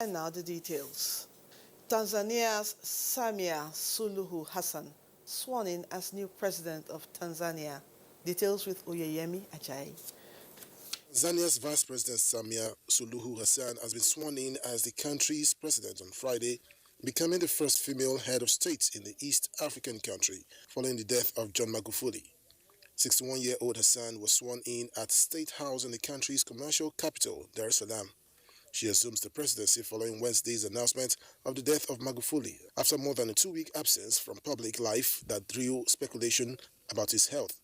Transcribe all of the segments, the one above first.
And now the details. Tanzania's Samia Suluhu Hassan sworn in as new president of Tanzania. Details with Oyeyemi Ajayi. Tanzania's Vice President Samia Suluhu Hassan has been sworn in as the country's president on Friday, becoming the first female head of state in the East African country following the death of John Magufuli. 61-year-old Hassan was sworn in at State House in the country's commercial capital, Dar es Salaam. She assumes the presidency following Wednesday's announcement of the death of Magufuli after more than a 2-week absence from public life that drew speculation about his health.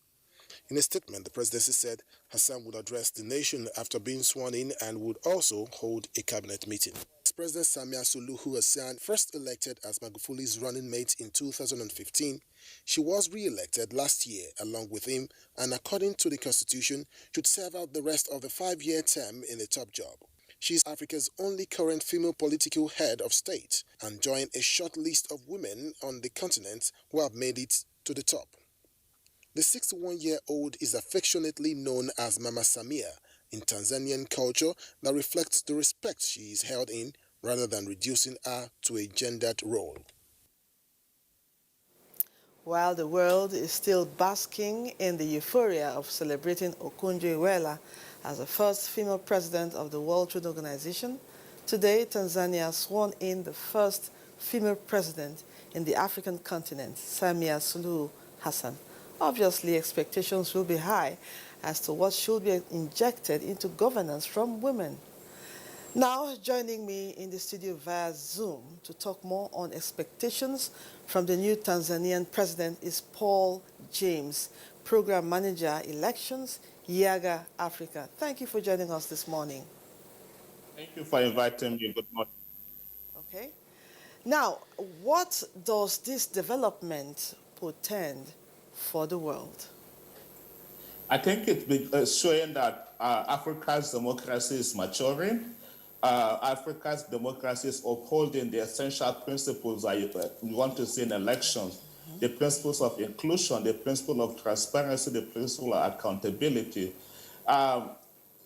In a statement, the presidency said Hassan would address the nation after being sworn in and would also hold a cabinet meeting. President Samia Suluhu Hassan, first elected as Magufuli's running mate in 2015, she was re-elected last year along with him and, according to the constitution, should serve out the rest of the 5-year term in the top job. She is Africa's only current female political head of state and joined a short list of women on the continent who have made it to the top. The 61-year-old is affectionately known as Mama Samia in Tanzanian culture that reflects the respect she is held in rather than reducing her to a gendered role. While the world is still basking in the euphoria of celebrating Okonjo-Iweala as the first female president of the World Trade Organization, today Tanzania sworn in the first female president in the African continent, Samia Suluhu Hassan. Obviously, expectations will be high as to what should be injected into governance from women. Now, joining me in the studio via Zoom to talk more on expectations from the new Tanzanian president is Paul James, Program Manager, Elections, Yaga Africa. Thank you for joining us this morning. Thank you for inviting me. Good morning. Okay. Now, what does this development portend for the world? I think it's showing that Africa's democracy is maturing. Africa's democracy is upholding the essential principles that we want to see in elections. The principles of inclusion, the principle of transparency, the principle of accountability.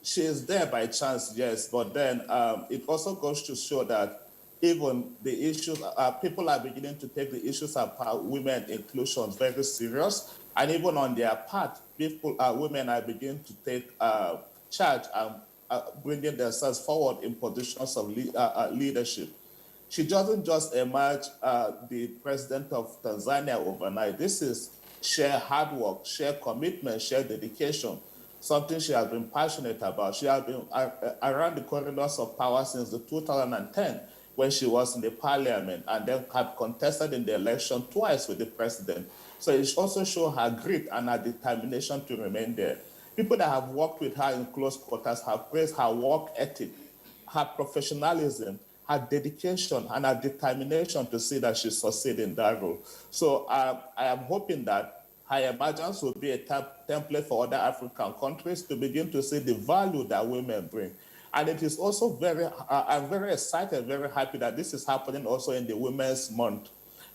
She is there by chance, yes, but then it also goes to show that even the issues, people are beginning to take the issues about women inclusion very serious, and even on their part, women are beginning to take charge and bringing themselves forward in positions of leadership. She doesn't just emerge the president of Tanzania overnight. This is sheer hard work, sheer commitment, sheer dedication, something she has been passionate about. She has been around the corridors of power since 2010 when she was in the parliament and then had contested in the election twice with the president. So it also shows her grit and her determination to remain there. People that have worked with her in close quarters have praised her work ethic, her professionalism, her dedication, and her determination to see that she succeeds in that role. So I am hoping that her emergence will be a template for other African countries to begin to see the value that women bring. And it is also I'm very excited, very happy that this is happening also in the Women's Month,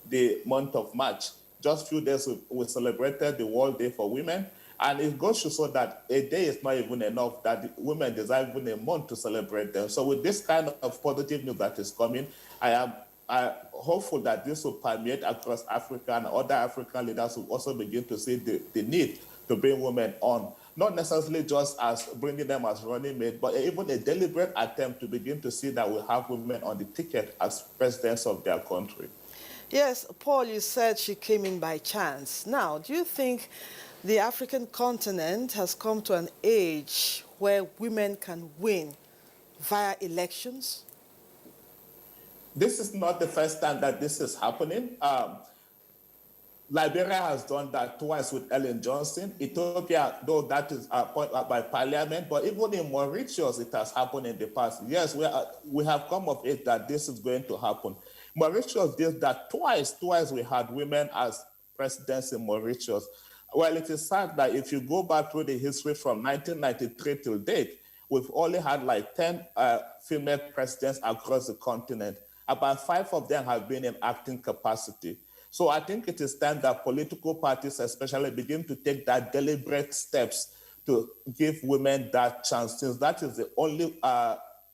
the month of March. Just a few days we celebrated the World Day for Women. And it goes to show that a day is not even enough, that the women deserve even a month to celebrate them. So with this kind of positive news that is coming, I am hopeful that this will permeate across Africa, and other African leaders will also begin to see the need to bring women on. Not necessarily just as bringing them as running mates, but even a deliberate attempt to begin to see that we have women on the ticket as presidents of their country. Yes, Paul, you said she came in by chance. Now, do you think the African continent has come to an age where women can win via elections? This is not the first time that this is happening. Liberia has done that twice with Ellen Johnson. Ethiopia, though that is appointed by parliament, but even in Mauritius, it has happened in the past. Yes, we have come of age that this is going to happen. Mauritius did that twice. Twice we had women as presidents in Mauritius. Well, it is sad that if you go back through the history from 1993 till date, we've only had like 10 female presidents across the continent. About 5 of them have been in acting capacity. So I think it is time that political parties especially begin to take that deliberate steps to give women that chance, since that is the only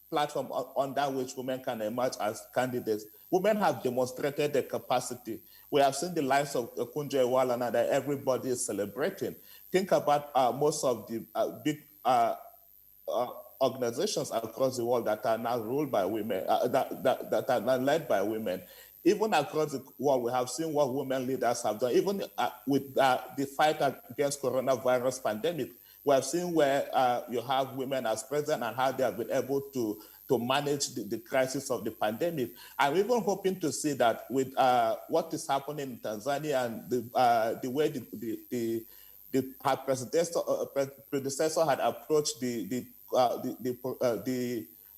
platform under which women can emerge as candidates. Women have demonstrated their capacity. We have seen the lives of Okonjo Iweala that everybody is celebrating. Think about most of the big organizations across the world that are now ruled by women, that are now led by women. Even across the world, we have seen what women leaders have done. Even with the fight against coronavirus pandemic, we have seen where you have women as president and how they have been able to manage the crisis of the pandemic. I'm even hoping to see that with what is happening in Tanzania and the way her predecessor had approached the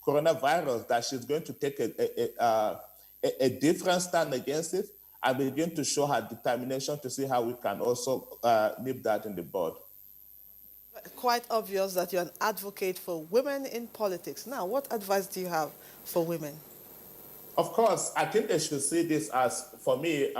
coronavirus, that she's going to take a different stand against it and begin to show her determination to see how we can also nip that in the bud. Quite obvious that you're an advocate for women in politics. Now, what advice do you have for women? Of course, I think they should see this as, for me,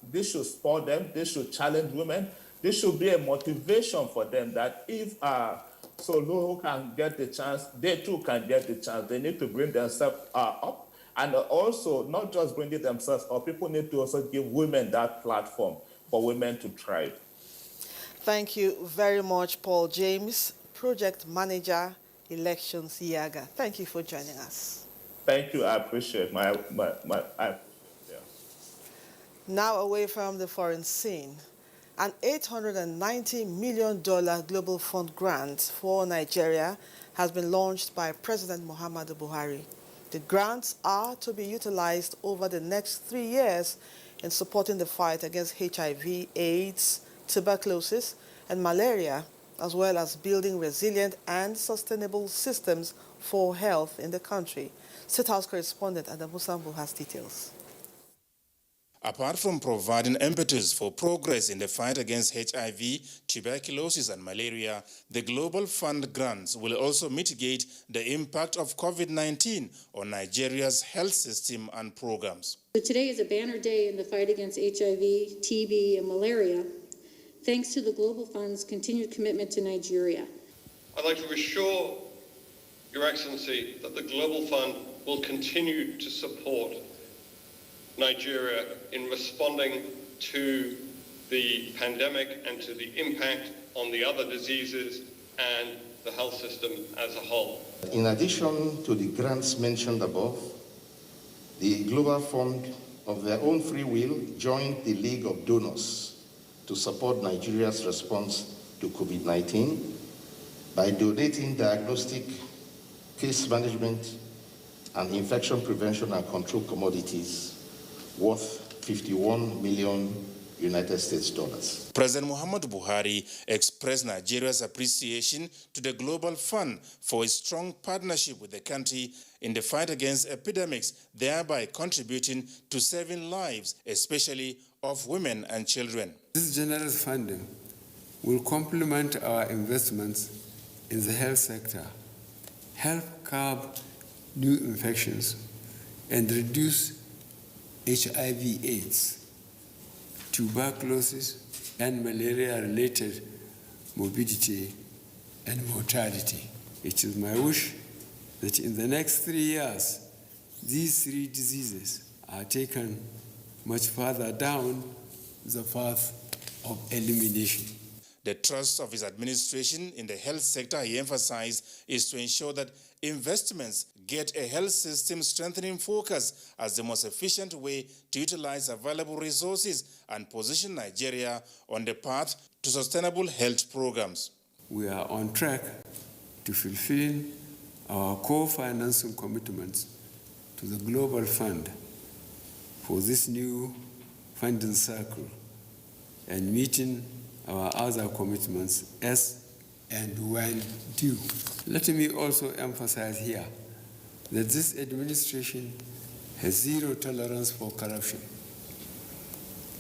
this should spur them, this should challenge women, this should be a motivation for them that if Soluhu can get the chance, they too can get the chance. They need to bring themselves up, and also not just bringing themselves up, people need to also give women that platform for women to thrive. Thank you very much, Paul James, Project Manager, Elections Yaga. Thank you for joining us. Thank you. I appreciate Now away from the foreign scene, an $890 million Global Fund grant for Nigeria has been launched by President Muhammadu Buhari. The grants are to be utilized over the next 3 years in supporting the fight against HIV, AIDS, tuberculosis, and malaria, as well as building resilient and sustainable systems for health in the country. State House correspondent Adamu Sambu has details. Apart from providing impetus for progress in the fight against HIV, tuberculosis and malaria, the Global Fund grants will also mitigate the impact of COVID-19 on Nigeria's health system and programs. So today is a banner day in the fight against HIV, TB, and malaria, thanks to the Global Fund's continued commitment to Nigeria. I'd like to assure Your Excellency that the Global Fund will continue to support Nigeria in responding to the pandemic and to the impact on the other diseases and the health system as a whole. In addition to the grants mentioned above, the Global Fund, of their own free will, joined the League of Donors to support Nigeria's response to COVID-19 by donating diagnostic, case management, and infection prevention and control commodities worth $51 million United States dollars. President Muhammadu Buhari expressed Nigeria's appreciation to the Global Fund for its strong partnership with the country in the fight against epidemics, thereby contributing to saving lives, especially of women and children. This generous funding will complement our investments in the health sector, help curb new infections, and reduce HIV/AIDS, tuberculosis, and malaria-related morbidity and mortality. It is my wish that in the next 3 years, these 3 diseases are taken much further down the path of elimination. The thrust of his administration in the health sector, he emphasized, is to ensure that investments get a health system strengthening focus as the most efficient way to utilize available resources and position Nigeria on the path to sustainable health programs. We are on track to fulfill our co-financing commitments to the Global Fund for this new funding cycle and meeting our other commitments as and when due. Let me also emphasize here that this administration has zero tolerance for corruption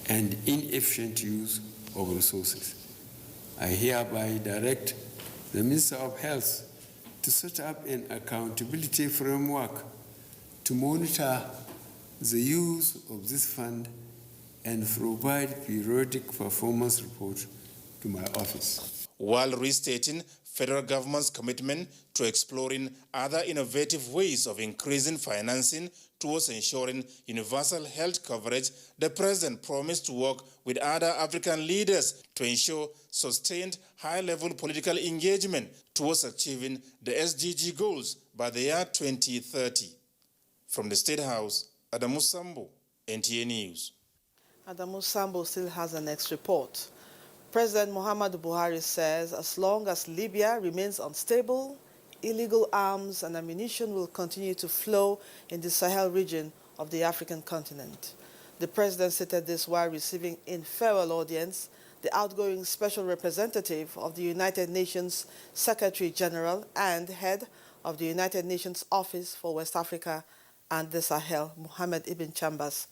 and inefficient use of resources. I hereby direct the Minister of Health to set up an accountability framework to monitor the use of this fund and provide periodic performance reports to my office. While restating federal government's commitment to exploring other innovative ways of increasing financing towards ensuring universal health coverage, the president promised to work with other African leaders to ensure sustained high-level political engagement towards achieving the SDG goals by the year 2030. From the State House, Adamu Sambo, NTA News. Adamu Sambo still has the next report. President Muhammadu Buhari says as long as Libya remains unstable, illegal arms and ammunition will continue to flow in the Sahel region of the African continent. The president stated this while receiving in farewell audience the outgoing special representative of the United Nations Secretary General and head of the United Nations Office for West Africa and the Sahel, Mohamed Ibn Chambers.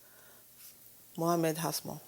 Mohamed has more.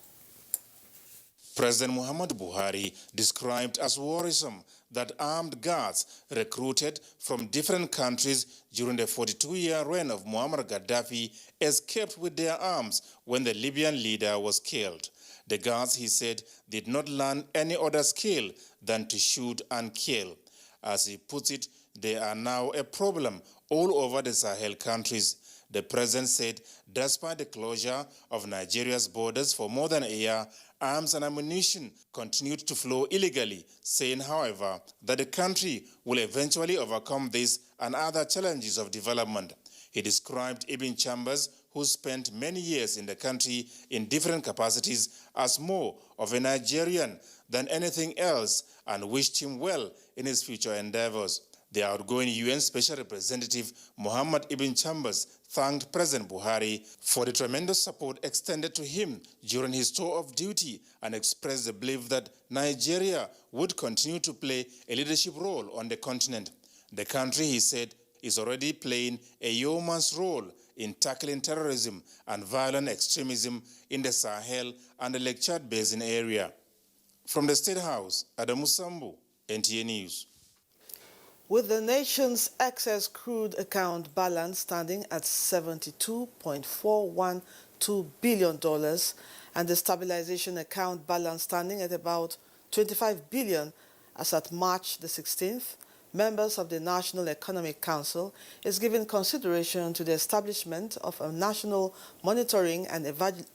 President Muhammadu Buhari described as worrisome that armed guards recruited from different countries during the 42-year reign of Muammar Gaddafi escaped with their arms when the Libyan leader was killed. The guards, he said, did not learn any other skill than to shoot and kill. As he puts it, they are now a problem all over the Sahel countries. The president said, despite the closure of Nigeria's borders for more than a year, arms and ammunition continued to flow illegally, saying, however, that the country will eventually overcome this and other challenges of development. He described Ibn Chambers, who spent many years in the country in different capacities, as more of a Nigerian than anything else and wished him well in his future endeavors. The outgoing UN Special Representative Mohamed Ibn Chambers thanked President Buhari for the tremendous support extended to him during his tour of duty and expressed the belief that Nigeria would continue to play a leadership role on the continent. The country, he said, is already playing a yeoman's role in tackling terrorism and violent extremism in the Sahel and the Lake Chad Basin area. From the State House, Adamu Sambu, NTA News. With the nation's excess crude account balance standing at $72.412 billion and the stabilization account balance standing at about $25 billion as at March the 16th, members of the National Economic Council is giving consideration to the establishment of a National Monitoring and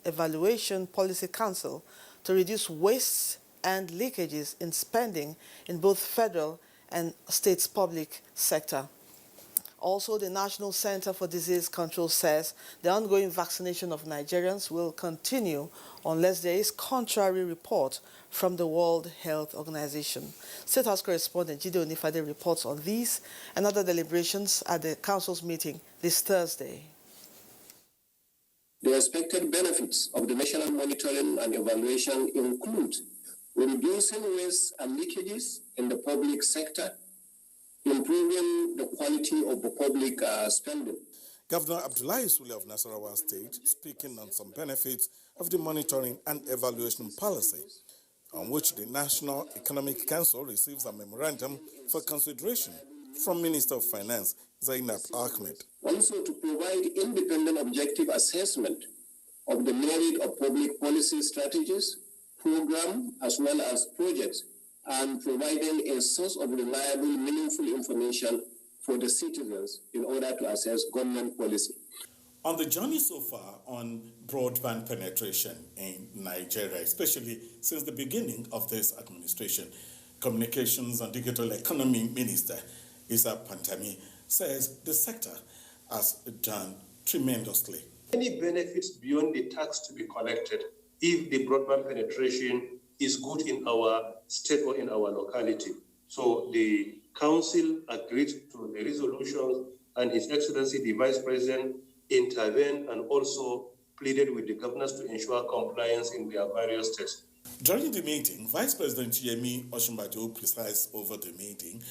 Evaluation Policy Council to reduce wastes and leakages in spending in both federal and states' public sector. Also, the National Center for Disease Control says the ongoing vaccination of Nigerians will continue unless there is contrary report from the World Health Organization. State House correspondent Jide Onifade reports on these and other deliberations at the Council's meeting this Thursday. The expected benefits of the National Monitoring and Evaluation include reducing waste and leakages in the public sector, improving the quality of the public spending. Governor Abdullahi Sule of Nasarawa State speaking on some benefits of the monitoring and evaluation policy, on which the National Economic Council receives a memorandum for consideration from Minister of Finance Zainab Ahmed. Also to provide independent objective assessment of the merit of public policy strategies, program as well as projects, and providing a source of reliable, meaningful information for the citizens in order to assess government policy. On the journey so far on broadband penetration in Nigeria, especially since the beginning of this administration, Communications and Digital Economy Minister Issa Pantami says the sector has done tremendously. Any benefits beyond the tax to be collected if the broadband penetration is good in our state or in our locality. So the council agreed to the resolutions, and His Excellency the Vice President intervened and also pleaded with the governors to ensure compliance in their various states. During the meeting, Vice President Yemi Osinbajo, who presided over the meeting,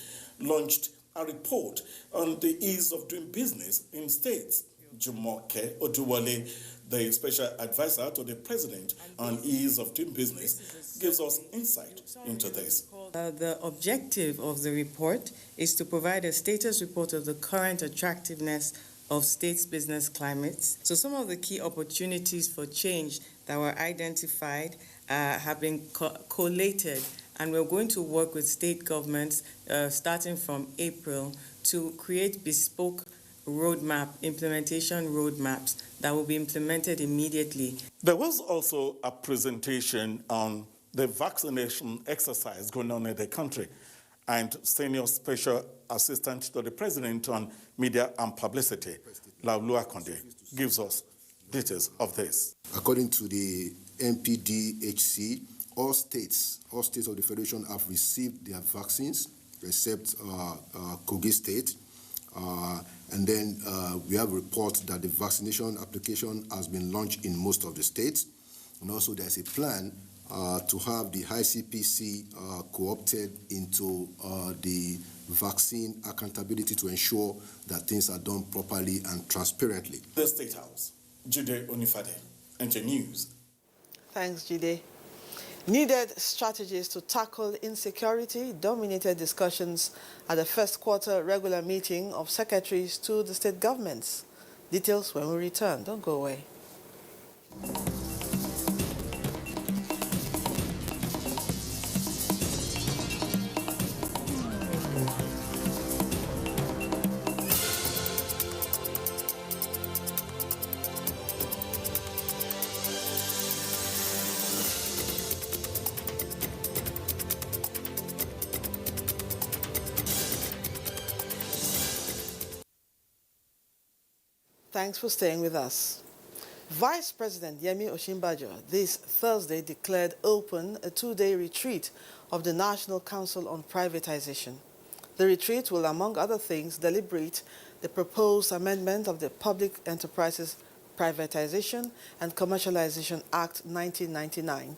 launched a report on the ease of doing business in states. Jumoke Oduwale, the special advisor to the president on ease of doing business, gives us insight into this. The objective of the report is to provide a status report of the current attractiveness of states' business climates. So some of the key opportunities for change that were identified have been collated and we're going to work with state governments starting from April to create bespoke implementation roadmaps that will be implemented immediately. There was also a presentation on the vaccination exercise going on in the country, and Senior Special Assistant to the President on Media and Publicity, Laulu Akonde, gives us details of this. According to the NPDHC, all states of the Federation have received their vaccines, except Kogi State. And then we have reports that the vaccination application has been launched in most of the states. And also there's a plan to have the ICPC co-opted into the vaccine accountability to ensure that things are done properly and transparently. The State House, Jide Onifade, NTA News. Thanks, Jide. Needed strategies to tackle insecurity dominated discussions at the first quarter regular meeting of secretaries to the state governments. Details when we return. Don't go away. Thanks for staying with us. Vice President Yemi Osinbajo this Thursday declared open a two-day retreat of the National Council on Privatization. The retreat will, among other things, deliberate the proposed amendment of the Public Enterprises Privatization and Commercialization Act 1999.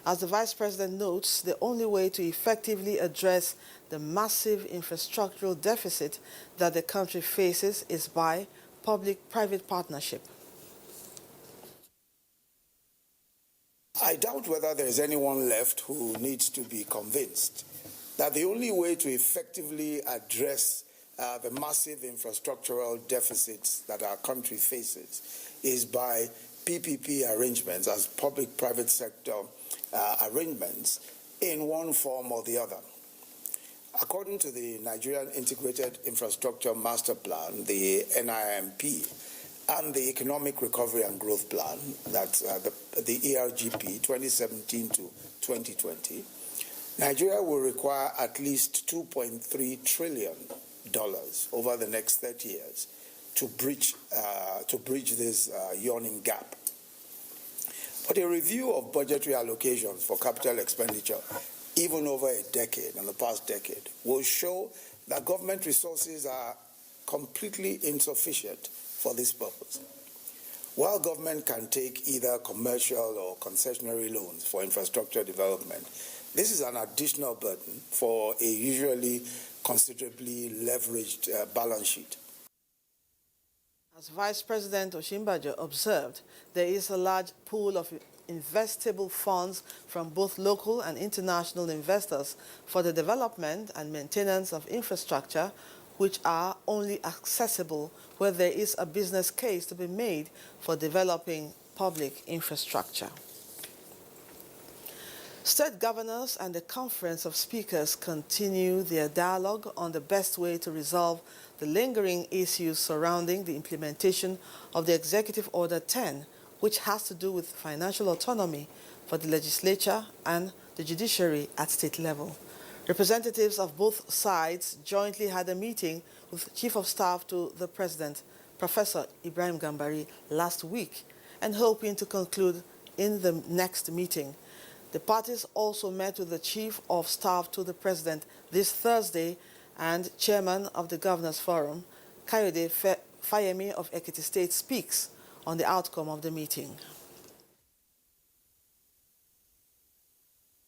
As the Vice President notes, the only way to effectively address the massive infrastructural deficit that the country faces is by public-private partnership. I doubt whether there is anyone left who needs to be convinced that the only way to effectively address the massive infrastructural deficits that our country faces is by PPP arrangements, as public-private sector arrangements, in one form or the other. According to the Nigerian Integrated Infrastructure Master Plan, the NIMP, and the Economic Recovery and Growth Plan, that's the ERGP 2017 to 2020, Nigeria will require at least $2.3 trillion over the next 30 years to bridge this yawning gap. But a review of budgetary allocations for capital expenditure, even over a decade, in the past decade, will show that government resources are completely insufficient for this purpose. While government can take either commercial or concessionary loans for infrastructure development, this is an additional burden for a usually considerably leveraged balance sheet. As Vice President Osinbajo observed, there is a large pool of investable funds from both local and international investors for the development and maintenance of infrastructure, which are only accessible where there is a business case to be made for developing public infrastructure. State governors and the Conference of Speakers continue their dialogue on the best way to resolve the lingering issues surrounding the implementation of the Executive Order 10, which has to do with financial autonomy for the legislature and the judiciary at state level. Representatives of both sides jointly had a meeting with Chief of Staff to the President, Professor Ibrahim Gambari, last week, and hoping to conclude in the next meeting. The parties also met with the Chief of Staff to the President this Thursday and Chairman of the Governors Forum, Kayode Fayemi of Ekiti State, speaks on the outcome of the meeting.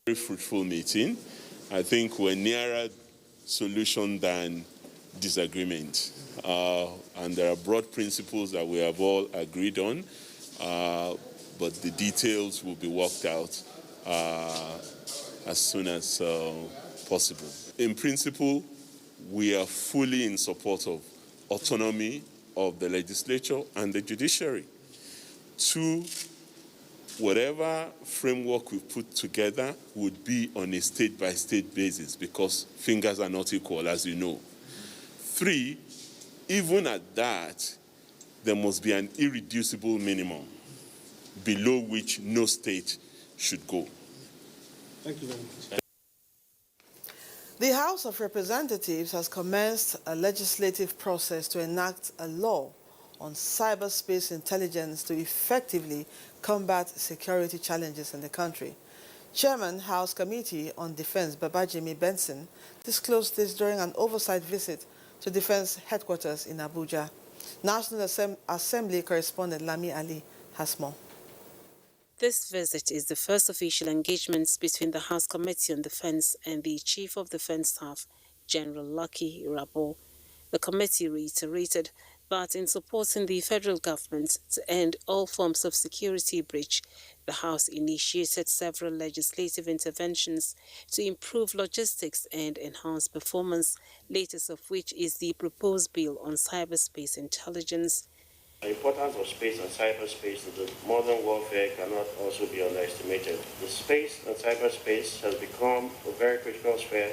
Very fruitful meeting. I think we're nearer solution than disagreement. And there are broad principles that we have all agreed on, but the details will be worked out as soon as possible. In principle, we are fully in support of autonomy of the legislature and the judiciary to whatever framework we put together would be on a state-by-state basis because fingers are not equal, as you know. 3, even at that, there must be an irreducible minimum below which no state should go. Thank you very much. The House of Representatives has commenced a legislative process to enact a law on cyberspace intelligence to effectively combat security challenges in the country. Chairman, House Committee on Defense Babajimi Benson disclosed this during an oversight visit to Defense Headquarters in Abuja. National Assembly correspondent Lami Ali has more. This visit is the first official engagement between the House Committee on Defense and the Chief of Defense Staff, General Lucky Irabo. The committee reiterated that in supporting the federal government to end all forms of security breach, the House initiated several legislative interventions to improve logistics and enhance performance, latest of which is the proposed bill on cyberspace intelligence. The importance of space and cyberspace to the modern warfare cannot also be underestimated. The space and cyberspace has become a very critical sphere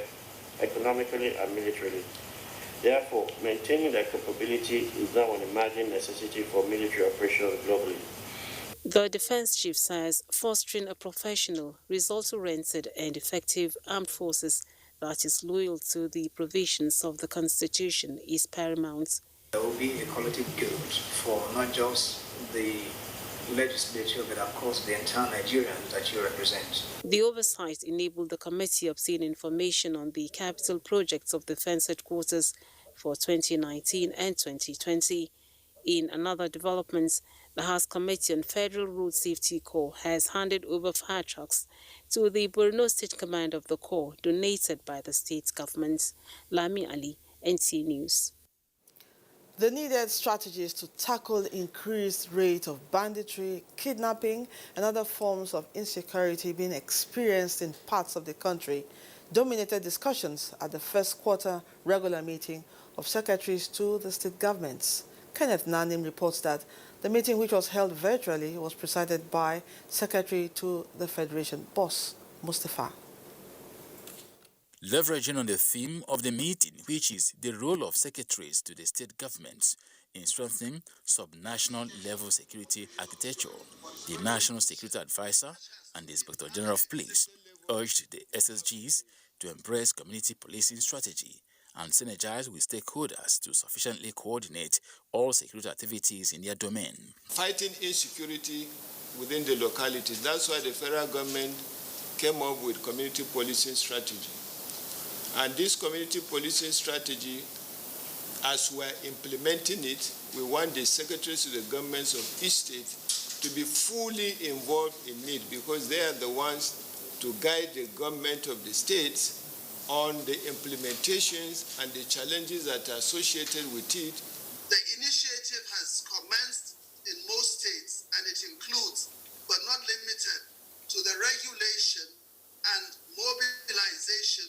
economically and militarily. Therefore, maintaining their capability is now an emerging necessity for military operations globally. The defense chief says fostering a professional, result-oriented and effective armed forces that is loyal to the provisions of the Constitution is paramount. There will be a collective good for not just the legislature, but of course the entire Nigerians that you represent. The oversight enabled the committee obtain information on the capital projects of Defense Headquarters for 2019 and 2020. In another development, the House Committee on Federal Road Safety Corps has handed over fire trucks to the Borno State Command of the Corps, donated by the state government. Lami Ali, NTA News. The needed strategies to tackle increased rate of banditry, kidnapping, and other forms of insecurity being experienced in parts of the country dominated discussions at the first quarter regular meeting of secretaries to the state governments. Kenneth Nanim reports that the meeting, which was held virtually, was presided by Secretary to the Federation, Boss Mustafa. Leveraging on the theme of the meeting, which is the role of secretaries to the state governments in strengthening sub-national level security architecture, the National Security Advisor and the Inspector General of Police urged the SSGs to embrace community policing strategy and synergize with stakeholders to sufficiently coordinate all security activities in their domain. Fighting insecurity within the localities, that's why the federal government came up with community policing strategy. And this community policing strategy, as we're implementing it, we want the secretaries to the governments of each state to be fully involved in it because they are the ones to guide the government of the states on the implementations and the challenges that are associated with it. The initiative has commenced in most states and it includes, but not limited to, the regulation and mobilization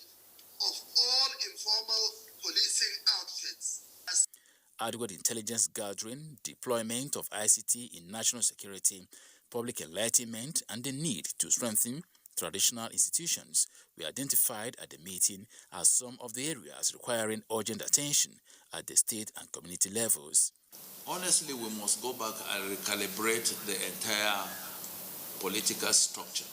of all informal policing outfits. Adequate intelligence gathering, deployment of ICT in national security, public enlightenment, and the need to strengthen traditional institutions were identified at the meeting as some of the areas requiring urgent attention at the state and community levels. Honestly, we must go back and recalibrate the entire political structure.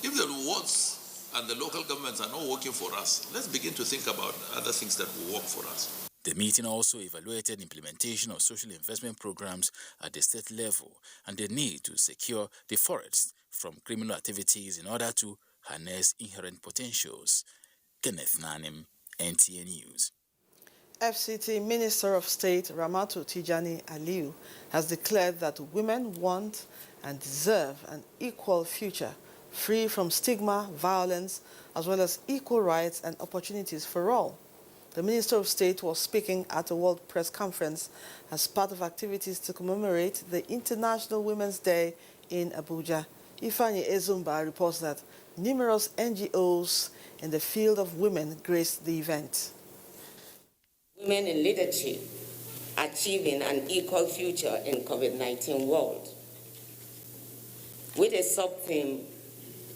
If the wards and the local governments are not working for us, let's begin to think about other things that will work for us. The meeting also evaluated implementation of social investment programs at the state level and the need to secure the forests from criminal activities in order to harness inherent potentials. Kenneth Nanim, NTA News. FCT Minister of State Ramatu Tijani Aliu has declared that women want and deserve an equal future, free from stigma, violence, as well as equal rights and opportunities for all. The Minister of State was speaking at a World Press Conference as part of activities to commemorate the International Women's Day in Abuja. Ifeanyi Ezumba reports that numerous NGOs in the field of women graced the event. Women in leadership achieving an equal future in COVID-19 world. with a sub-theme,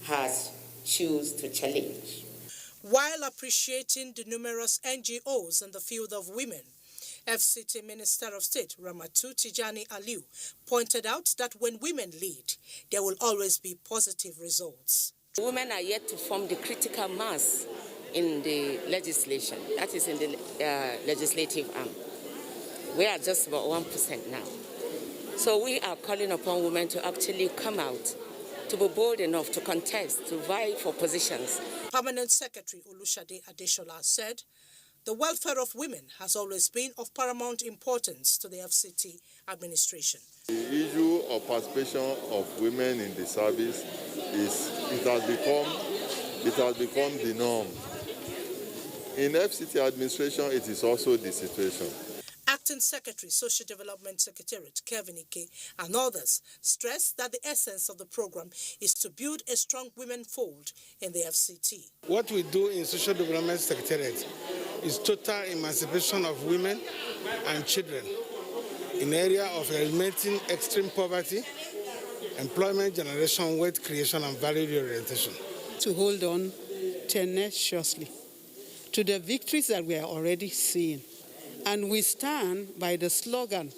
has choose to challenge. While appreciating the numerous NGOs in the field of women, FCT Minister of State Ramatu Tijani Aliu pointed out that when women lead, there will always be positive results. Women are yet to form the critical mass in the legislation, that is in the legislative arm. We are just about 1% now. So we are calling upon women to actually come out, to be bold enough to contest, to vie for positions. Permanent Secretary Olushade Adeshola said, the welfare of women has always been of paramount importance to the FCT administration. The issue of participation of women in the service it has become the norm. In FCT administration, it is also the situation. Acting Secretary, Social Development Secretariat, Kevin Ike, and others stressed that the essence of the program is to build a strong women fold in the FCT. What we do in Social Development Secretariat is total emancipation of women and children in the area of eliminating extreme poverty, employment generation, wealth creation, and value orientation. To hold on tenaciously to the victories that we are already seeing. And we stand by the slogan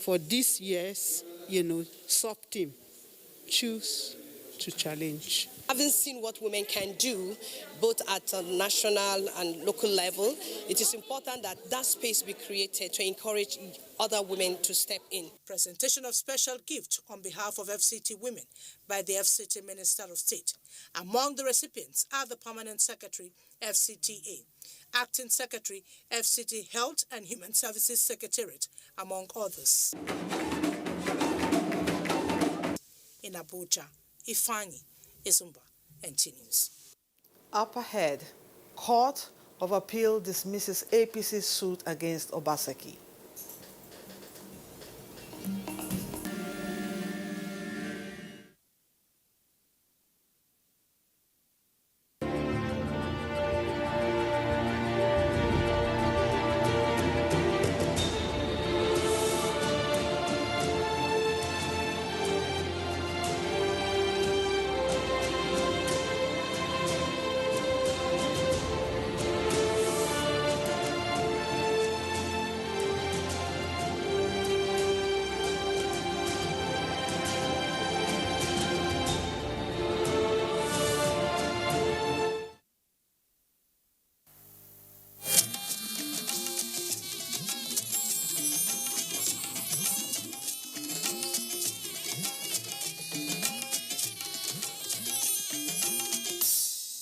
for this year's, sub-team, choose to challenge. Having seen what women can do, both at a national and local level, it is important that that space be created to encourage other women to step in. Presentation of special gift on behalf of FCT women by the FCT Minister of State. Among the recipients are the Permanent Secretary, FCTA, Acting Secretary, FCT Health and Human Services Secretariat, among others. In Abuja, Ifani Isumba, NTA News. Up ahead, Court of Appeal dismisses APC suit against Obaseki.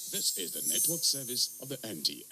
This is the network service of the NTA.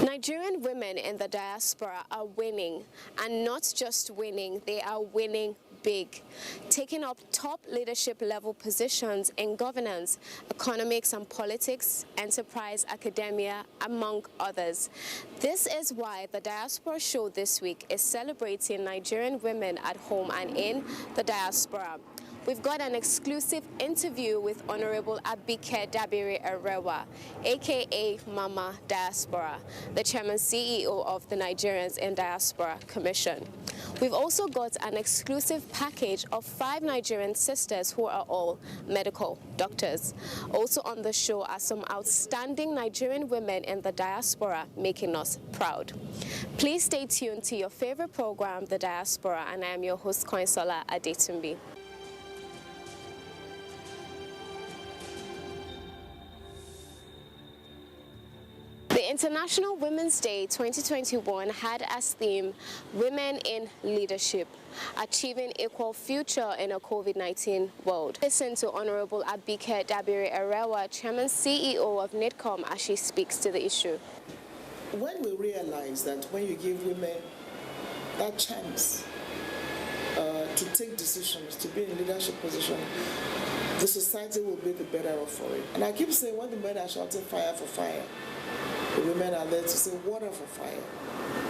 Nigerian women in the diaspora are winning, and not just winning, they are winning big, taking up top leadership level positions in governance, economics and politics, enterprise, academia, among others. This is why the Diaspora Show this week is celebrating Nigerian women at home and in the diaspora. We've got an exclusive interview with Honorable Abike Dabiri Arewa, aka Mama Diaspora, the Chairman CEO of the Nigerians in Diaspora Commission. We've also got an exclusive package of 5 Nigerian sisters who are all medical doctors. Also on the show are some outstanding Nigerian women in the diaspora making us proud. Please stay tuned to your favorite program, The Diaspora, and I am your host, Koinsola Adetumbi. The International Women's Day 2021 had as theme Women in Leadership, Achieving Equal Future in a COVID-19 World. Listen to Honorable Abike Dabiri Erewa, Chairman CEO of NIDCOM, as she speaks to the issue. When we realize that when you give women that chance to take decisions, to be in leadership position, the society will be the better off for it. And I keep saying, when the men are shouting fire for fire, the women are there to say water for fire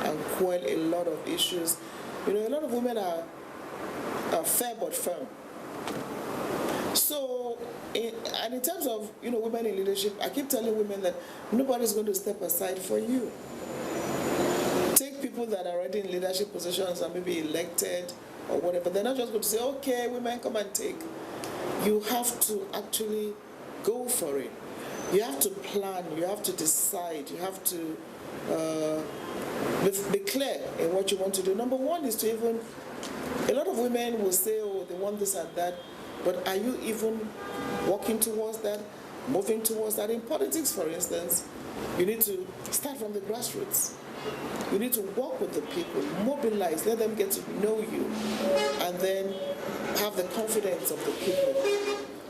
and quell a lot of issues. You know, a lot of women are fair but firm. So, and in terms of, you know, women in leadership, I keep telling women that nobody's going to step aside for you. Take people that are already in leadership positions and maybe elected or whatever. They're not just going to say, okay, women, come and take. You have to actually go for it. You have to plan, you have to decide, you have to be clear in what you want to do. Number one is to even, a lot of women will say, oh, they want this and that, but are you even working towards that, moving towards that? In politics, for instance, you need to start from the grassroots. You need to work with the people, mobilize, let them get to know you, and then have the confidence of the people.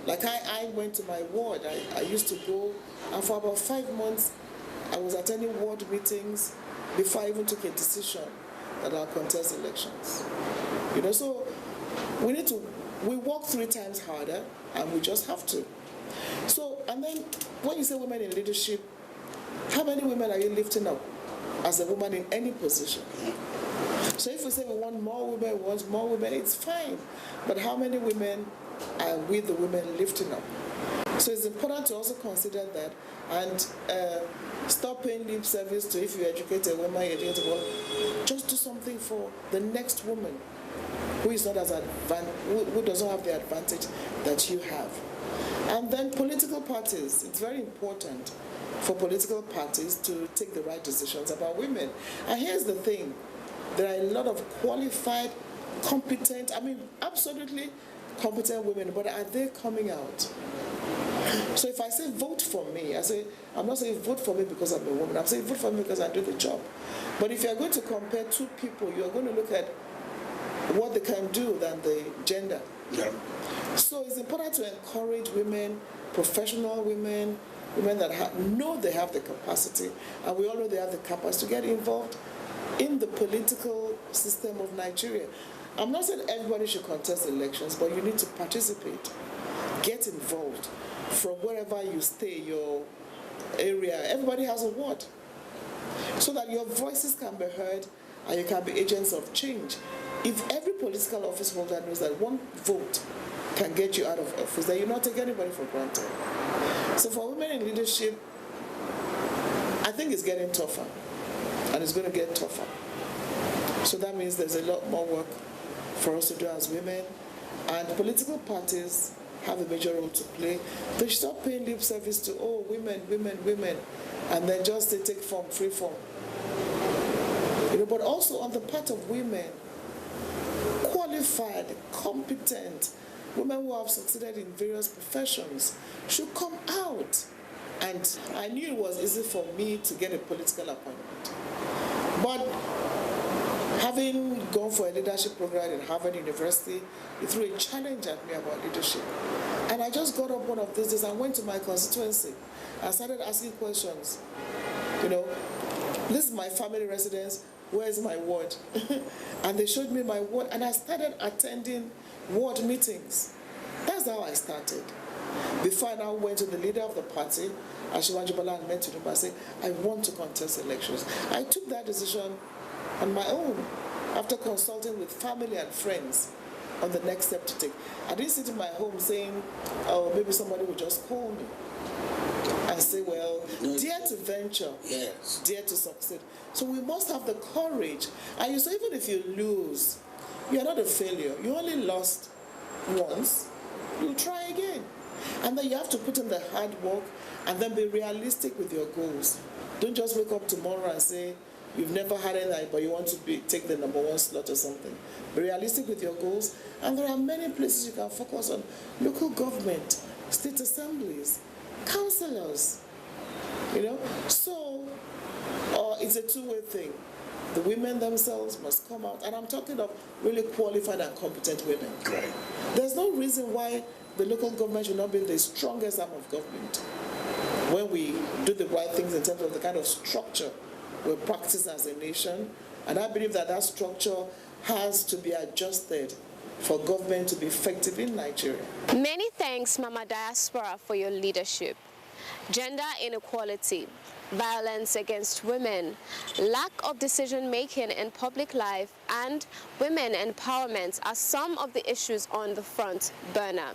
Like I went to my ward, I used to go, and for about 5 months, I was attending ward meetings before I even took a decision that I'll contest elections. You know, so we work 3 times harder, and we just have to. So, and then when you say women in leadership, how many women are you lifting up as a woman in any position? So if we say we want more women, it's fine. But how many women are we, the women, lifting up? So it's important to also consider that and stop paying lip service to if you educate a woman, you educate a woman. Just do something for the next woman who is not as who doesn't have the advantage that you have. And then political parties, it's very important for political parties to take the right decisions about women. And here's the thing, there are a lot of qualified, competent, absolutely competent women, but are they coming out? So if I say vote for me, I'm not saying vote for me because I'm a woman, I'm saying vote for me because I do the job. But if you're going to compare 2 people, you're going to look at what they can do than the gender. Yeah. So it's important to encourage women, professional women that know they have the capacity, and we all know they have the capacity to get involved in the political system of Nigeria. I'm not saying everybody should contest elections, but you need to participate, get involved from wherever you stay, your area. Everybody has a word, so that your voices can be heard and you can be agents of change. If every political office holder knows that 1 vote can get you out of office, then you not take anybody for granted. So for women in leadership, I think it's getting tougher, and it's going to get tougher. So that means there's a lot more work for us to do as women, and political parties have a major role to play. They should stop paying lip service to, oh, women, and then just they take form, free form. You know, but also on the part of women, qualified, competent, women who have succeeded in various professions should come out. And I knew it was easy for me to get a political appointment. But having gone for a leadership program in Harvard University, it threw a challenge at me about leadership. And I just got up one of these days and went to my constituency and started asking questions. You know, this is my family residence, where's my ward? And they showed me my ward, and I started attending ward meetings. That's how I started. Before I now went to the leader of the party, Asiwaju Bola, and went to him and said, I want to contest elections. I took that decision on my own after consulting with family and friends on the next step to take. I didn't sit in my home saying, oh, maybe somebody will just call me and say, well, dare to venture, yes, dare to succeed. So we must have the courage. And so even if you lose, you're not a failure. You only lost once. You'll try again. And then you have to put in the hard work and then be realistic with your goals. Don't just wake up tomorrow and say, you've never had anything, but you want to take the #1 slot or something. Be realistic with your goals. And there are many places you can focus on. Local government, state assemblies, councillors, you know. So it's a two-way thing. The women themselves must come out, and I'm talking of really qualified and competent women. Right. There's no reason why the local government should not be the strongest arm of government when we do the right things in terms of the kind of structure we practice as a nation. And I believe that that structure has to be adjusted for government to be effective in Nigeria. Many thanks, Mama Diaspora, for your leadership. Gender inequality, violence against women, lack of decision-making in public life, and women empowerment are some of the issues on the front burner.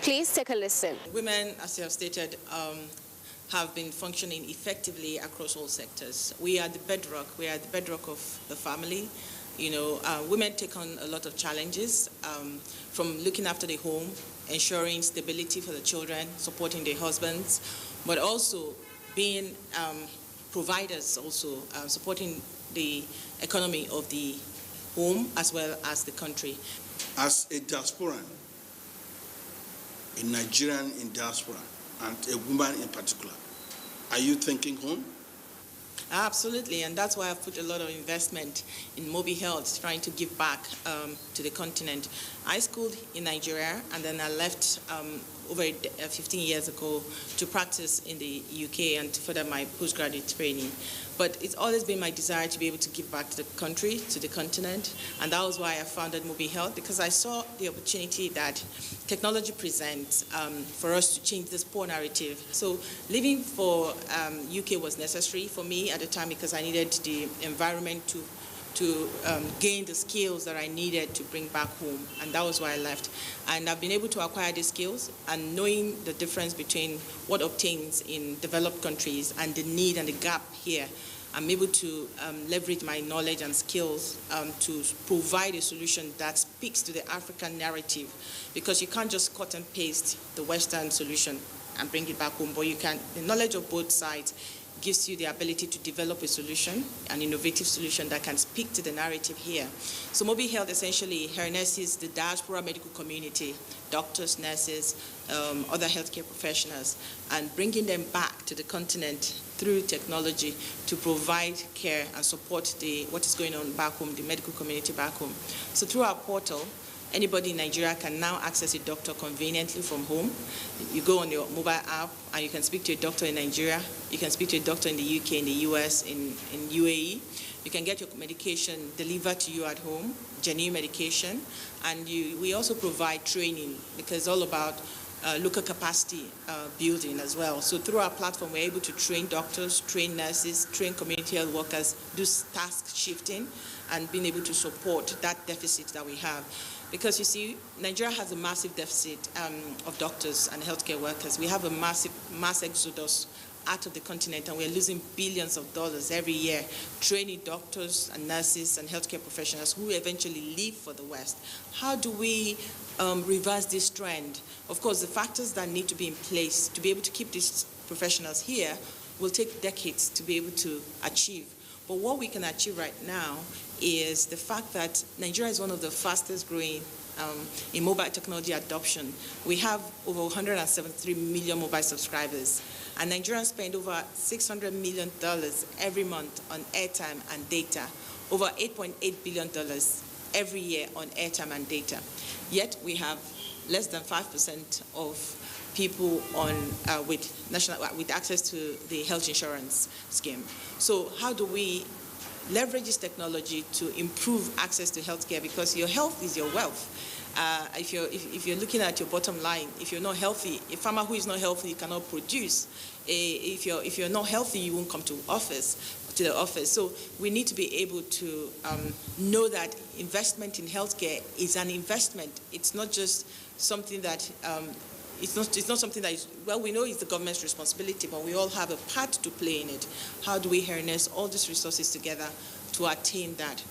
Please take a listen. Women, as you have stated, have been functioning effectively across all sectors. We are the bedrock. We are the bedrock of the family. You know, women take on a lot of challenges, from looking after the home, ensuring stability for the children, supporting their husbands, but also being providers, also supporting the economy of the home as well as the country. As a diasporan, a Nigerian in diaspora, and a woman in particular, are you thinking home? Absolutely, and that's why I've put a lot of investment in Mobi Health, trying to give back to the continent. I schooled in Nigeria, and then I left over 15 years ago to practice in the UK and further my postgraduate training. But it's always been my desire to be able to give back to the country, to the continent, and that was why I founded Mobi Health, because I saw the opportunity that technology presents for us to change this poor narrative. So leaving for UK was necessary for me at the time, because I needed the environment to gain the skills that I needed to bring back home, and that was why I left. And I've been able to acquire these skills, and knowing the difference between what obtains in developed countries and the need and the gap here, I'm able to leverage my knowledge and skills to provide a solution that speaks to the African narrative, because you can't just cut and paste the Western solution and bring it back home, but you can. The knowledge of both sides gives you the ability to develop a solution, an innovative solution that can speak to the narrative here. So Mobi Health essentially harnesses the diaspora medical community, doctors, nurses, other healthcare professionals, and bringing them back to the continent through technology to provide care and support what is going on back home, the medical community back home. So through our portal, anybody in Nigeria can now access a doctor conveniently from home. You go on your mobile app and you can speak to a doctor in Nigeria. You can speak to a doctor in the UK, in the US, in UAE. You can get your medication delivered to you at home, genuine medication. And we also provide training, because it's all about local capacity building as well. So through our platform, we're able to train doctors, train nurses, train community health workers, do task shifting, and being able to support that deficit that we have. Because you see, Nigeria has a massive deficit of doctors and healthcare workers. We have a mass exodus out of the continent, and we're losing billions of dollars every year training doctors and nurses and healthcare professionals who eventually leave for the West. How do we reverse this trend? Of course, the factors that need to be in place to be able to keep these professionals here will take decades to be able to achieve. But what we can achieve right now is the fact that Nigeria is one of the fastest growing in mobile technology adoption. We have over 173 million mobile subscribers, and Nigerians spend over $600 million every month on airtime and data, over $8.8 billion every year on airtime and data. Yet we have less than 5% of people with access to the health insurance scheme. So how do we leverage this technology to improve access to healthcare? Because your health is your wealth. If you're looking at your bottom line, if you're not healthy, a farmer who is not healthy cannot produce. If you're not healthy, you won't come to the office. So we need to be able to know that investment in healthcare is an investment. It's not just something that it's not something that is, well, we know it's the government's responsibility, but we all have a part to play in it. How do we harness all these resources together to attain that?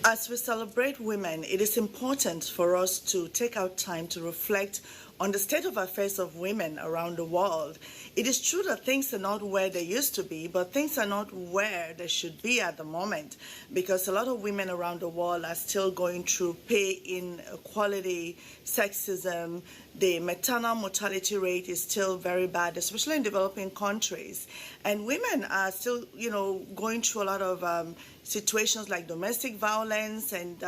As we celebrate women, it is important for us to take out time to reflect on the state of affairs of women around the world, it is true that things are not where they used to be, but things are not where they should be at the moment, because a lot of women around the world are still going through pay inequality, sexism. The maternal mortality rate is still very bad, especially in developing countries. And women are still, going through a lot of situations like domestic violence, and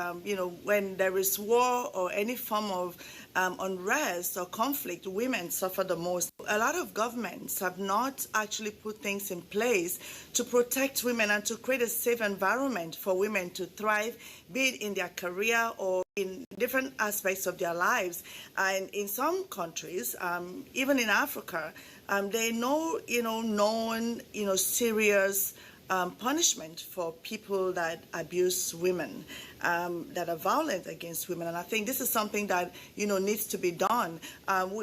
when there is war or any form of unrest or conflict, women suffer the most. A lot of governments have not actually put things in place to protect women and to create a safe environment for women to thrive, be it in their career or in different aspects of their lives. And in some countries, even in Africa, there are no, known, serious punishment for people that abuse women, that are violent against women. And I think this is something that, needs to be done.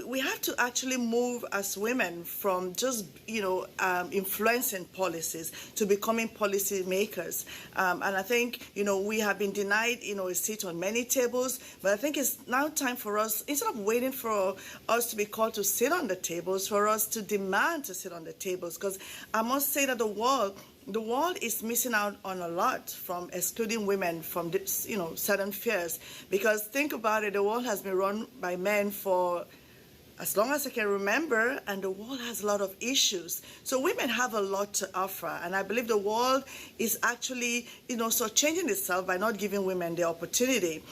We have to actually move as women from just, influencing policies to becoming policy makers. And I think, we have been denied, a seat on many tables, but I think it's now time for us, instead of waiting for us to be called to sit on the tables, for us to demand to sit on the tables. Because I must say that the world is missing out on a lot from excluding women from certain fears. Because think about it, the world has been run by men for as long as I can remember, and the world has a lot of issues. So women have a lot to offer, and I believe the world is actually, changing itself by not giving women the opportunity.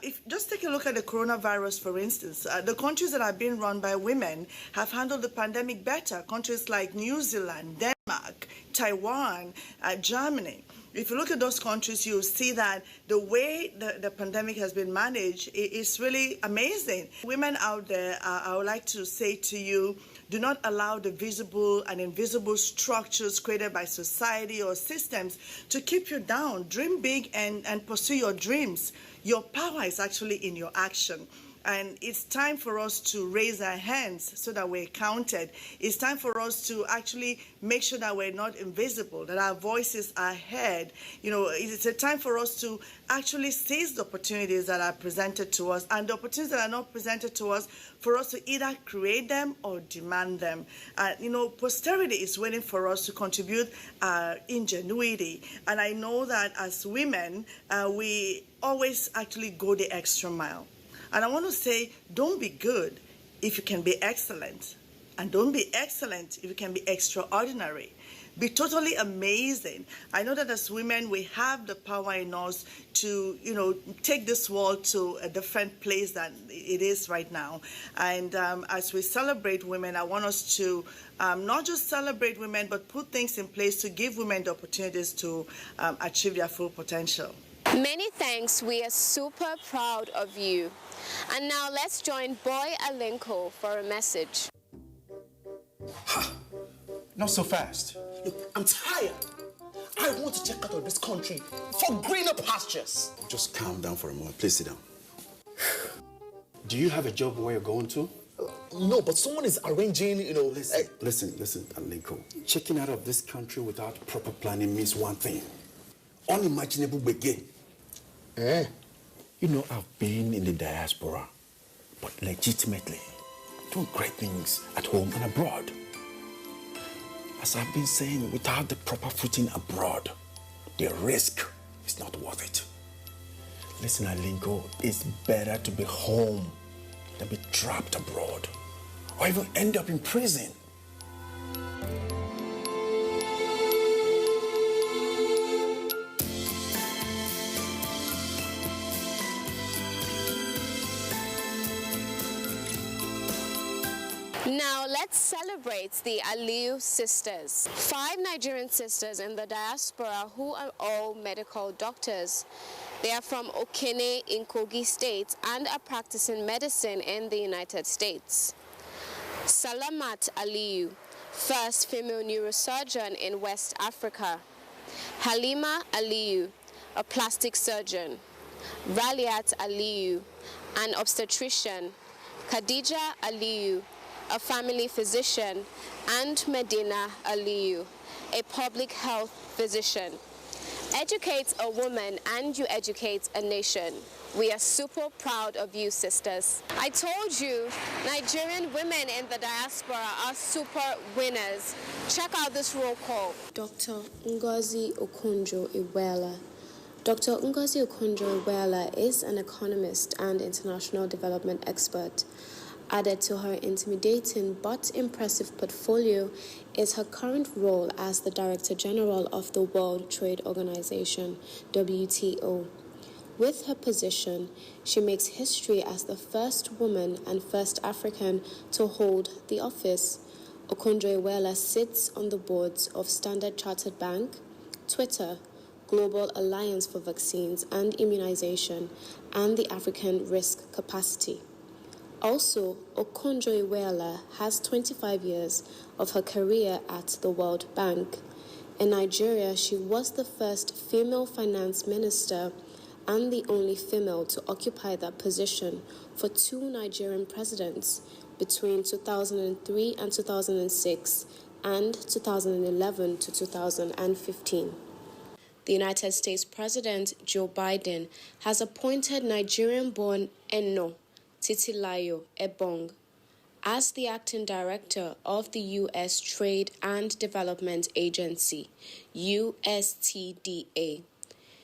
If just take a look at the coronavirus, for instance, the countries that have been run by women have handled the pandemic better. Countries like New Zealand, Denmark, Taiwan, Germany. If you look at those countries, you'll see that the way the pandemic has been managed is really amazing. Women out there, I would like to say to you, do not allow the visible and invisible structures created by society or systems to keep you down. Dream big and pursue your dreams. Your power is actually in your action. And it's time for us to raise our hands so that we're counted. It's time for us to actually make sure that we're not invisible, that our voices are heard. It's a time for us to actually seize the opportunities that are presented to us, and the opportunities that are not presented to us, for us to either create them or demand them. Posterity is waiting for us to contribute ingenuity. And I know that as women, we always actually go the extra mile. And I want to say, don't be good if you can be excellent. And don't be excellent if you can be extraordinary. Be totally amazing. I know that as women, we have the power in us to, take this world to a different place than it is right now. And as we celebrate women, I want us to not just celebrate women, but put things in place to give women the opportunities to achieve their full potential. Many thanks. We are super proud of you. And now let's join Boy Alinko for a message. Not so fast. Look, I'm tired. I want to check out of this country for greener pastures. Just calm down for a moment. Please sit down. Do you have a job where you're going to? No, but someone is arranging, Listen, Alinko. Checking out of this country without proper planning means one thing. Unimaginable begin. I've been in the diaspora, but legitimately doing great things at home and abroad. As I've been saying, without the proper footing abroad, the risk is not worth it. Listen, Alinko, it's better to be home than be trapped abroad, or even end up in prison. Now let's celebrate the Aliyu sisters. 5 Nigerian sisters in the diaspora who are all medical doctors. They are from Okene in Kogi State and are practicing medicine in the United States. Salamat Aliyu, first female neurosurgeon in West Africa. Halima Aliyu, a plastic surgeon. Raliat Aliyu, an obstetrician. Khadija Aliyu, a family physician, and Medina Aliyu, a public health physician. Educate a woman and you educate a nation. We are super proud of you, sisters. I told you, Nigerian women in the diaspora are super winners. Check out this roll call. Dr. Ngozi Okonjo-Iweala. Dr. Ngozi Okonjo-Iweala is an economist and international development expert. Added to her intimidating but impressive portfolio is her current role as the Director General of the World Trade Organization, WTO. With her position, she makes history as the first woman and first African to hold the office. Okonjo-Iweala sits on the boards of Standard Chartered Bank, Twitter, Global Alliance for Vaccines and Immunization, and the African Risk Capacity. Also, Okonjo-Iweala has 25 years of her career at the World Bank. In Nigeria, she was the first female finance minister and the only female to occupy that position for 2 Nigerian presidents between 2003 and 2006 and 2011 to 2015. The United States President Joe Biden has appointed Nigerian-born Eno Titilayo Ebong as the acting director of the U.S. Trade and Development Agency, USTDA.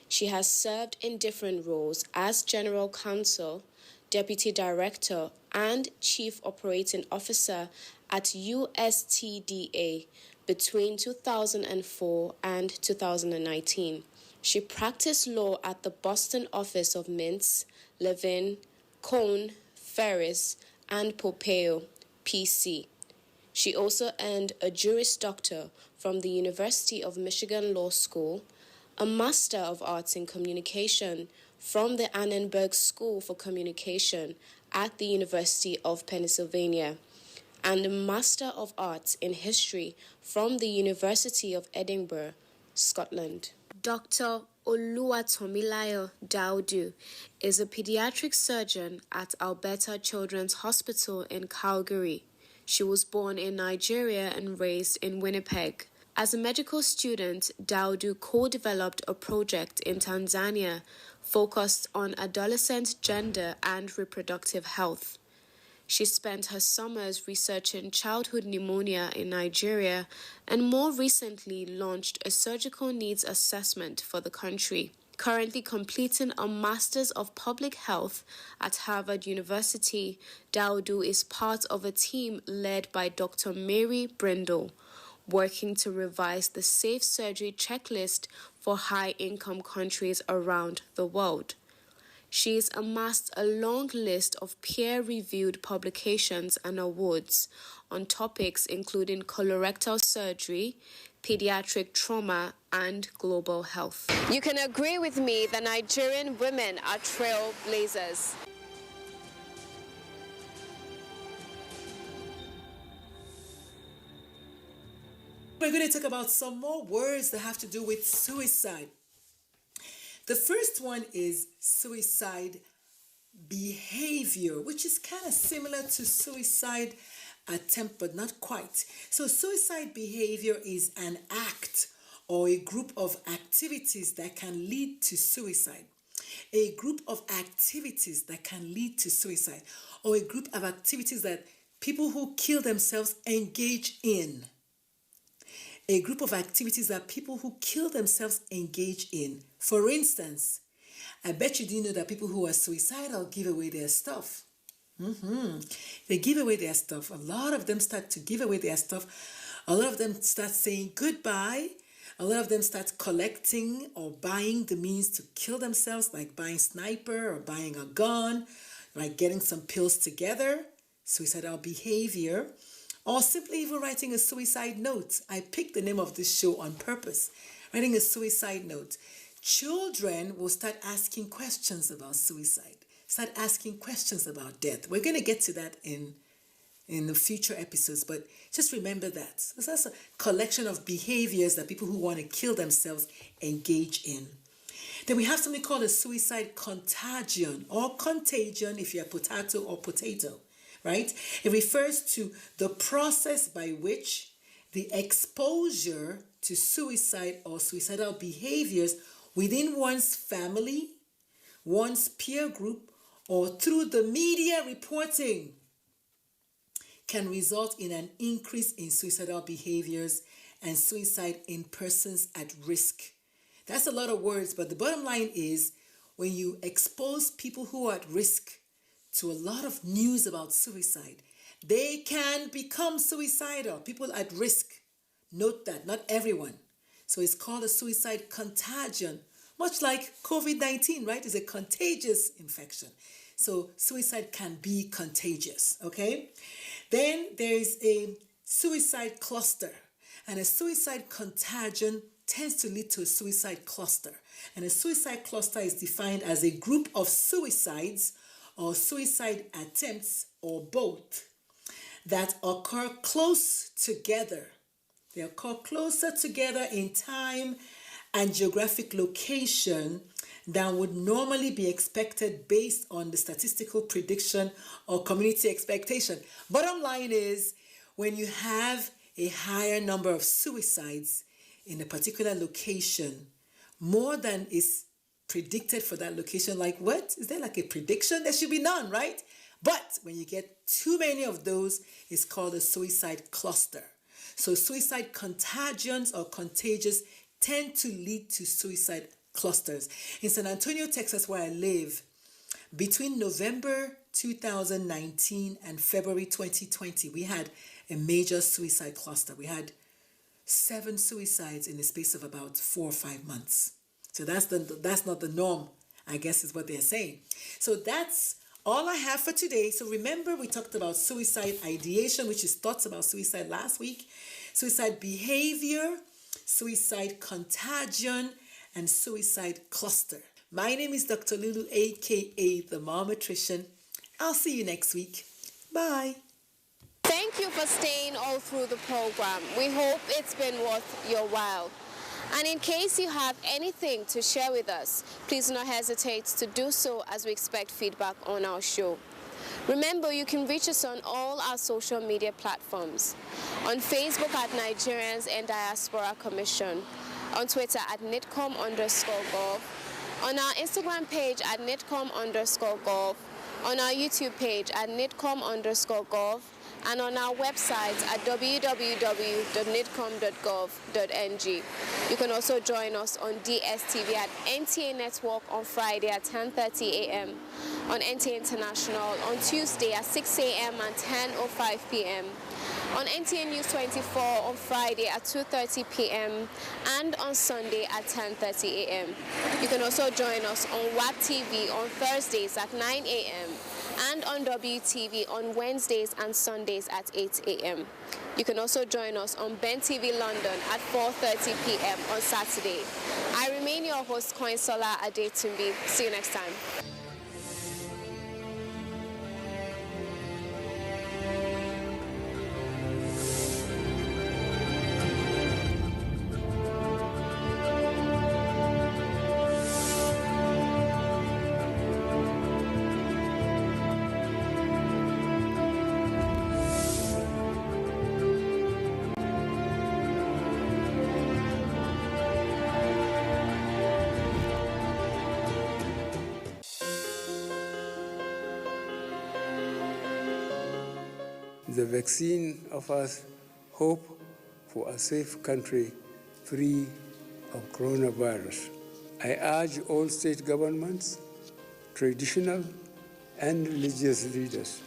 She has served in different roles as General Counsel, Deputy Director, and Chief Operating Officer at USTDA between 2004 and 2019. She practiced law at the Boston office of Mintz, Levin, Cohn, Ferris, and Pompeo, PC. She also earned a Juris Doctor from the University of Michigan Law School, a Master of Arts in Communication from the Annenberg School for Communication at the University of Pennsylvania, and a Master of Arts in History from the University of Edinburgh, Scotland. Dr. Oluwatomilayo Daudu is a pediatric surgeon at Alberta Children's Hospital in Calgary. She was born in Nigeria and raised in Winnipeg. As a medical student, Daudu co-developed a project in Tanzania focused on adolescent gender and reproductive health. She spent her summers researching childhood pneumonia in Nigeria and more recently launched a surgical needs assessment for the country. Currently completing a Master's of Public Health at Harvard University, Daudu is part of a team led by Dr. Mary Brindle, working to revise the safe surgery checklist for high-income countries around the world. She's amassed a long list of peer-reviewed publications and awards on topics including colorectal surgery, pediatric trauma, and global health. You can agree with me that Nigerian women are trailblazers. We're going to talk about some more words that have to do with suicide. The first one is suicide behavior, which is kind of similar to suicide attempt, but not quite. So suicide behavior is an act or a group of activities that can lead to suicide. A group of activities that can lead to suicide, or a group of activities that people who kill themselves engage in. A group of activities that people who kill themselves engage in. For instance, I bet you didn't know that people who are suicidal give away their stuff. They give away their stuff. A lot of them start to give away their stuff. A lot of them start saying goodbye. A lot of them start collecting or buying the means to kill themselves, like buying sniper or buying a gun, like getting some pills together, suicidal behavior, or simply even writing a suicide note. I picked the name of this show on purpose, writing a suicide note. Children will start asking questions about suicide, start asking questions about death. We're going to get to that in the future episodes, but just remember that. That's a collection of behaviors that people who want to kill themselves engage in. Then we have something called a suicide contagion or contagion if you're potato or potato, right? It refers to the process by which the exposure to suicide or suicidal behaviors within one's family, one's peer group, or through the media reporting can result in an increase in suicidal behaviors and suicide in persons at risk. That's a lot of words, but the bottom line is when you expose people who are at risk to a lot of news about suicide, they can become suicidal. People at risk. Note that, not everyone. So it's called a suicide contagion, much like COVID-19, right? It's a contagious infection. So suicide can be contagious, okay? Then there's a suicide cluster, and a suicide contagion tends to lead to a suicide cluster. And a suicide cluster is defined as a group of suicides or suicide attempts or both that occur close together. They occur closer together in time and geographic location than would normally be expected based on the statistical prediction or community expectation. Bottom line is, when you have a higher number of suicides in a particular location, more than is predicted for that location, like what? Is there like a prediction? There should be none, right? But when you get too many of those, it's called a suicide cluster. So suicide contagions or contagious tend to lead to suicide clusters. In San Antonio, Texas, where I live, between November 2019 and February 2020, we had a major suicide cluster. We had 7 suicides in the space of about 4 or 5 months. So that's not the norm, I guess is what they're saying. So that's all I have for today. So remember, we talked about suicide ideation, which is thoughts about suicide last week, suicide behavior, suicide contagion, and suicide cluster. My name is Dr. Lulu, aka the Malnutrition. I'll see you next week. Bye. Thank you for staying all through the program. We hope it's been worth your while. And in case you have anything to share with us, please do not hesitate to do so, as we expect feedback on our show. Remember, you can reach us on all our social media platforms. On Facebook at Nigerians and Diaspora Commission. On Twitter at NITCOM_gov. On our Instagram page at NITCOM_gov. On our YouTube page at NITCOM_gov. And on our website at www.nitcom.gov.ng. You can also join us on DSTV at NTA Network on Friday at 10:30 a.m., on NTA International on Tuesday at 6 a.m. and 10:05 p.m., on NTA News 24 on Friday at 2:30 p.m. and on Sunday at 10:30 a.m. You can also join us on WAP TV on Thursdays at 9 a.m. and on WTV on Wednesdays and Sundays at 8 a.m. You can also join us on Ben TV London at 4:30 p.m. on Saturday. I remain your host, Koinsola Adetumbi. See you next time. The vaccine offers hope for a safe country free of coronavirus. I urge all state governments, traditional and religious leaders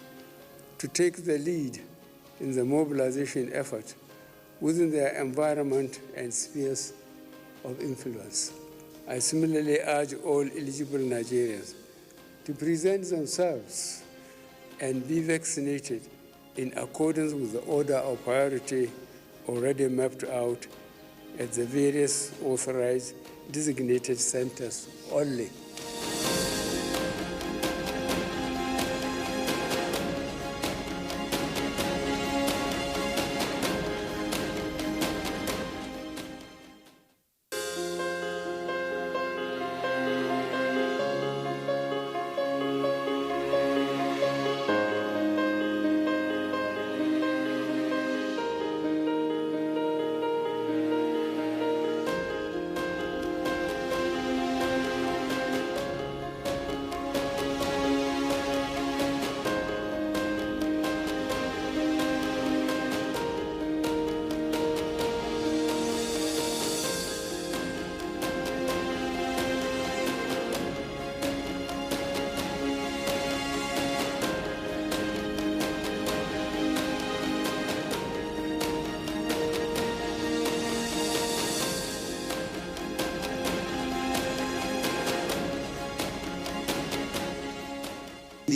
to take the lead in the mobilization effort within their environment and spheres of influence. I similarly urge all eligible Nigerians to present themselves and be vaccinated in accordance with the order of priority already mapped out at the various authorized designated centers only.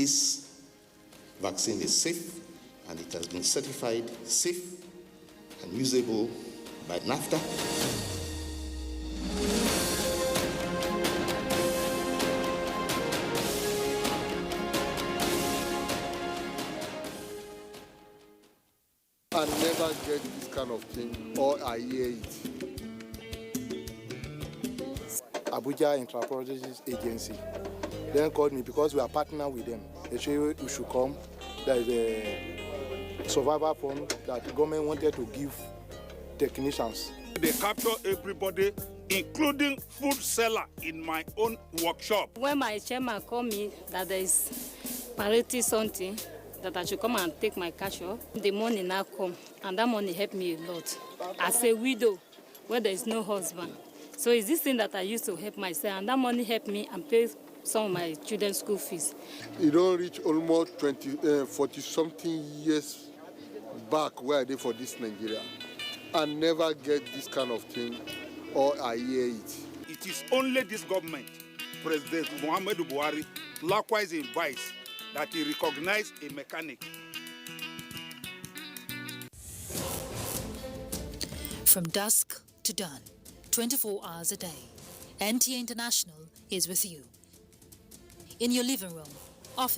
this vaccine is safe and it has been certified safe and usable by NAFTA. I never get this kind of thing, or I hear it. Abuja Intra-Products Agency then called me because we are partner with them. They say we should come. There is a survivor fund that the government wanted to give technicians. They capture everybody, including food seller in my own workshop. When my chairman called me that there is parity something, that I should come and take my cash off, the money now come, and that money helped me a lot. As a widow, where there is no husband. So it's this thing that I used to help myself, and that money helped me and pay some of my children's school fees. You don't reach almost 40-something years back where I did for this Nigeria. I never get this kind of thing, or I hear it. It is only this government, President Muhammadu Buhari, likewise in Vice, that he recognized a mechanic. From dusk to dawn, 24 hours a day, NTA International is with you. In your living room, office,